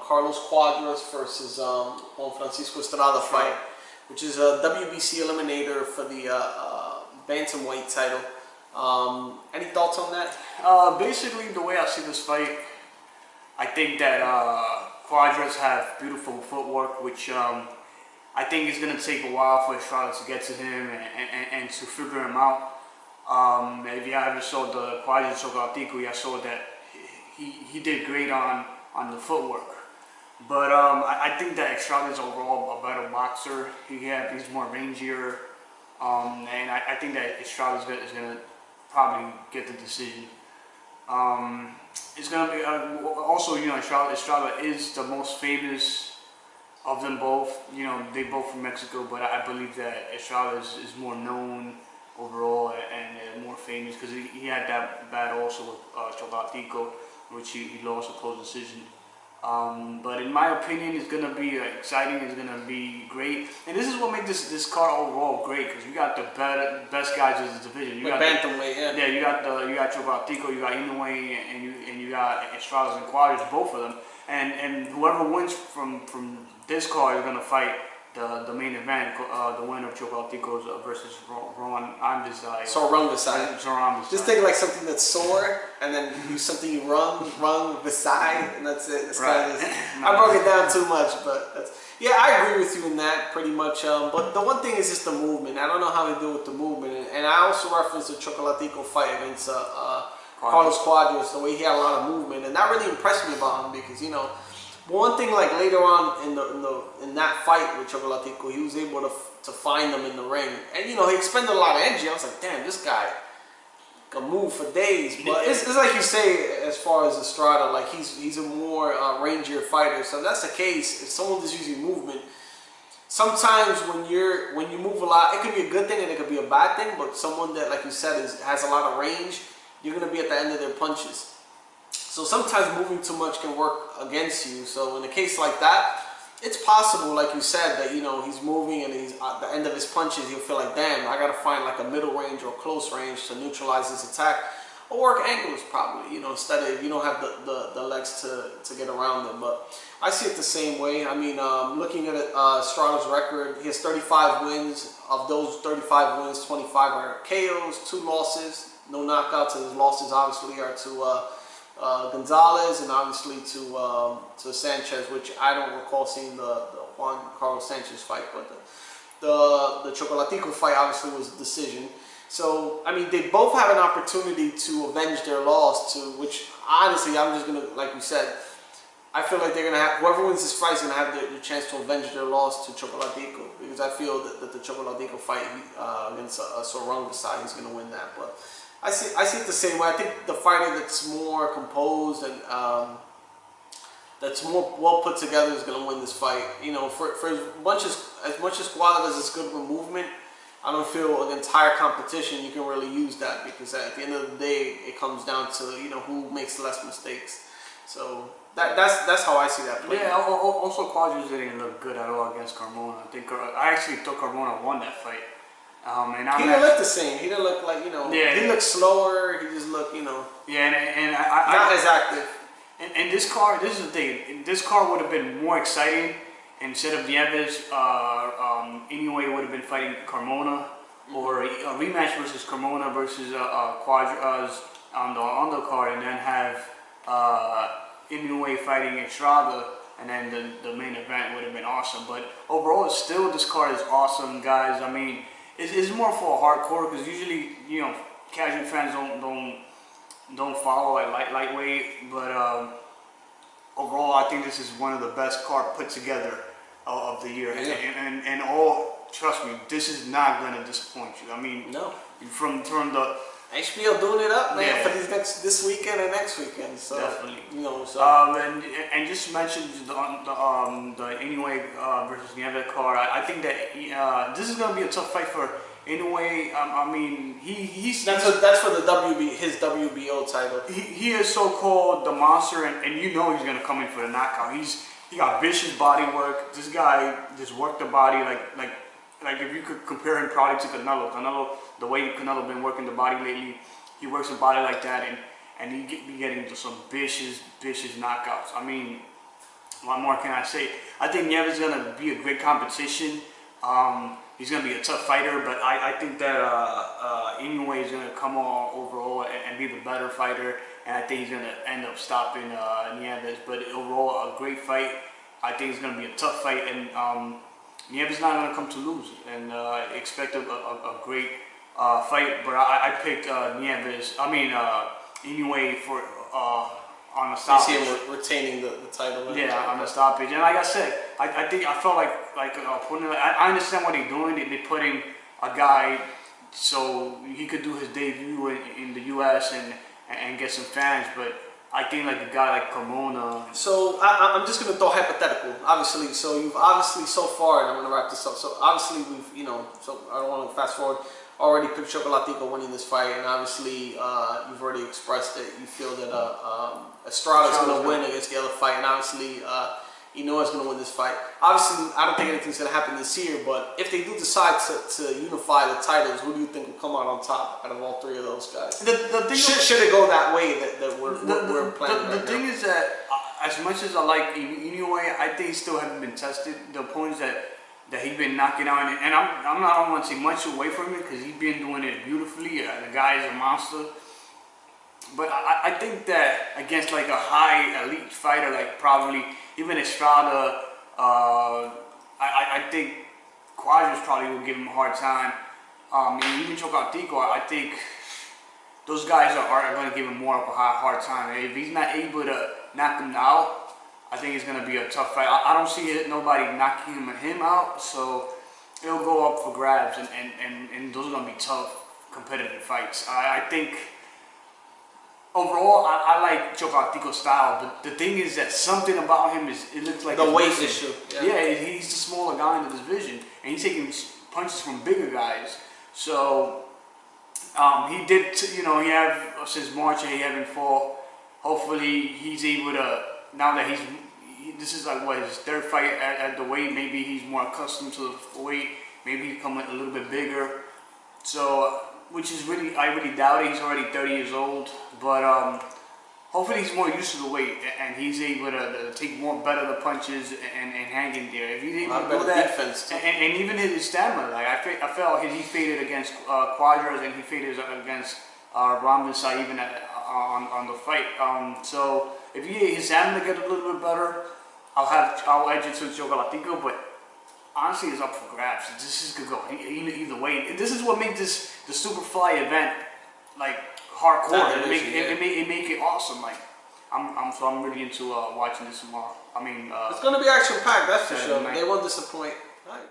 Carlos Cuadras versus Juan Francisco Estrada fight, which is a WBC eliminator for the bantamweight title. Any thoughts on that? Basically, the way I see this fight, I think that Cuadras have beautiful footwork, which I think it's going to take a while for Estrada to get to him and to figure him out. If you ever saw the Cuadras Chocolatico, I saw that he did great on the footwork. But I think that Estrada is overall a better boxer. He's more rangier, and I think that Estrada is going to probably get the decision. It's going to be also, Estrada is the most famous of them both. They both from Mexico, but I believe that Estrada is more known overall and more famous because he had that battle also with Chocolatico, which he lost a close decision. But in my opinion, it's gonna be exciting. It's gonna be great, and this is what makes this card overall great because you got the best guys in this division. You got bantamweight, yeah. You got Chocolatico, you got Inoue, and you got Estrada and Cuadras, both of them. And whoever wins from this card is gonna fight the main event, the winner of Chocolatico's versus Ron Anvisai. Just take like something that's sore, and then do something you run beside, and that's it. That's kind of I broke it down too much, but yeah, I agree with you in that pretty much. But the one thing is just the movement. I don't know how they do with the movement, and I also referenced the Chocolatico fight against Carlos Cuadras, the way he had a lot of movement, and that really impressed me about him because one thing, like later on in that fight with Chocolatico, he was able to find them in the ring, and he expended a lot of energy. I was like, damn, this guy can move for days. But it's like you say, as far as Estrada, like he's a more rangier fighter. So if that's the case, if someone is using movement, sometimes when you move a lot, it can be a good thing and it could be a bad thing. But someone that, like you said, has a lot of range, you're gonna be at the end of their punches. So sometimes moving too much can work against you. So in a case like that, it's possible, like you said, that he's moving and he's at the end of his punches, he'll feel like, damn, I gotta find like a middle range or close range to neutralize this attack, or work angles probably, instead of if you don't have the legs to get around them. But I see it the same way. I mean, looking at Estrada's record, he has 35 wins. Of those 35 wins, 25 are KOs, 2 losses, no knockouts, and his losses obviously are to Gonzalez and obviously to Sanchez, which I don't recall seeing the Juan Carlos Sanchez fight, but the Chocolatico fight obviously was a decision. So I mean, they both have an opportunity to avenge their loss, which honestly I'm just gonna, like we said, I feel like they're gonna have, whoever wins this fight is gonna have the chance to avenge their loss to Chocolatico, because I feel that the Chocolatico fight against Sorong Vasai, he's gonna win that. But I see it the same way. I think the fighter that's more composed and that's more well put together is going to win this fight. For as much as Cuadras is good with movement, I don't feel the entire competition you can really use that, because at the end of the day, it comes down to who makes less mistakes. So that's how I see that play. Yeah. Also, Cuadras didn't look good at all against Carmona. I actually thought Carmona won that fight. He didn't look the same. He didn't look like, Yeah, he looked slower. He just looked, Yeah, and not as active. And this card, this is the thing. This card would have been more exciting instead of Nieves. Inoue would have been fighting Carmona, or a rematch versus Carmona versus Cuadras on the undercard, and then have Inoue fighting Estrada. And then the main event would have been awesome. But overall, still, this card is awesome, guys. I mean, it's more for a hardcore, because usually, casual fans don't follow at lightweight. But overall, I think this is one of the best cards put together of the year. Yeah. And trust me, this is not gonna disappoint you. I mean, no. From the HBO doing it up, man, for this weekend and next weekend. So definitely, So and just mention the Inoue versus Nieves card. I think that this is gonna be a tough fight for Inoue. I mean, that's for the his WBO title. He is so-called the monster, and he's gonna come in for the knockout. He got vicious body work. This guy just worked the body like if you could compare him probably to Canelo, the way Canelo been working the body lately, he works the body like that, and he be getting into some vicious knockouts. I mean, what more can I say? I think Nieves is gonna be a great competition. He's gonna be a tough fighter, but I think that Inoue is gonna come on overall and be the better fighter, and I think he's gonna end up stopping Nieves. But overall, a great fight. I think it's gonna be a tough fight, and Nieves is not gonna come to lose, and expect a great fight. But I picked Nieves. I mean Inoue for on a stoppage. You see him retaining the title. Yeah, on the stoppage. And like I said, I think I felt like I understand what they're doing. They're putting a guy so he could do his debut in the U.S. and get some fans. But I think like a guy like Carmona. So I'm just gonna throw hypothetical. Obviously, so you've obviously so far, and I'm gonna wrap this up. So obviously we've so I don't want to fast forward. Already picked Chocolatico winning this fight, and obviously you've already expressed that you feel that Estrada is going to win against the other fight, and obviously Inoue is going to win this fight. Obviously, I don't think anything's going to happen this year, but if they do decide to unify the titles, who do you think will come out on top out of all three of those guys? Should it go that way that we're planning The thing is that as much as I like Inoue, I think he still hasn't been tested. The opponents that he's been knocking out, and I don't want to say much away from it because he's been doing it beautifully. The guy is a monster. But I think that against like a high elite fighter, like probably even Estada, I think Cuadras probably will give him a hard time. And even Chocolatico, I think those guys are going to give him more of a hard time. If he's not able to knock him out, I think it's going to be a tough fight. I don't see nobody knocking him out, so it'll go up for grabs, and those are going to be tough, competitive fights. I think overall, I like Chocolatico's style, but the thing is that something about him it looks like the weight issue. Yeah, he's the smaller guy in the division, and he's taking punches from bigger guys. So he did, he have since March he haven't fought. Hopefully, he's able to. Now that this is like what his third fight at the weight, maybe he's more accustomed to the weight. Maybe he's coming a little bit bigger. So, which is I really doubt it. He's already 30 years old, but hopefully he's more used to the weight and he's able to take better the punches and hang in there. If he's able to do that, and even his stamina, like I felt he faded against Cuadras and he faded against Ramban even on the fight. So. If his stamina get a little bit better, I'll edge it to Chocolatico, but honestly, it's up for grabs. This is gonna go either way. This is what makes the Super Fly event like hardcore. It make it awesome. Like I'm really into watching this tomorrow. I mean, it's gonna be action packed. That's for sure. They won't disappoint. All right.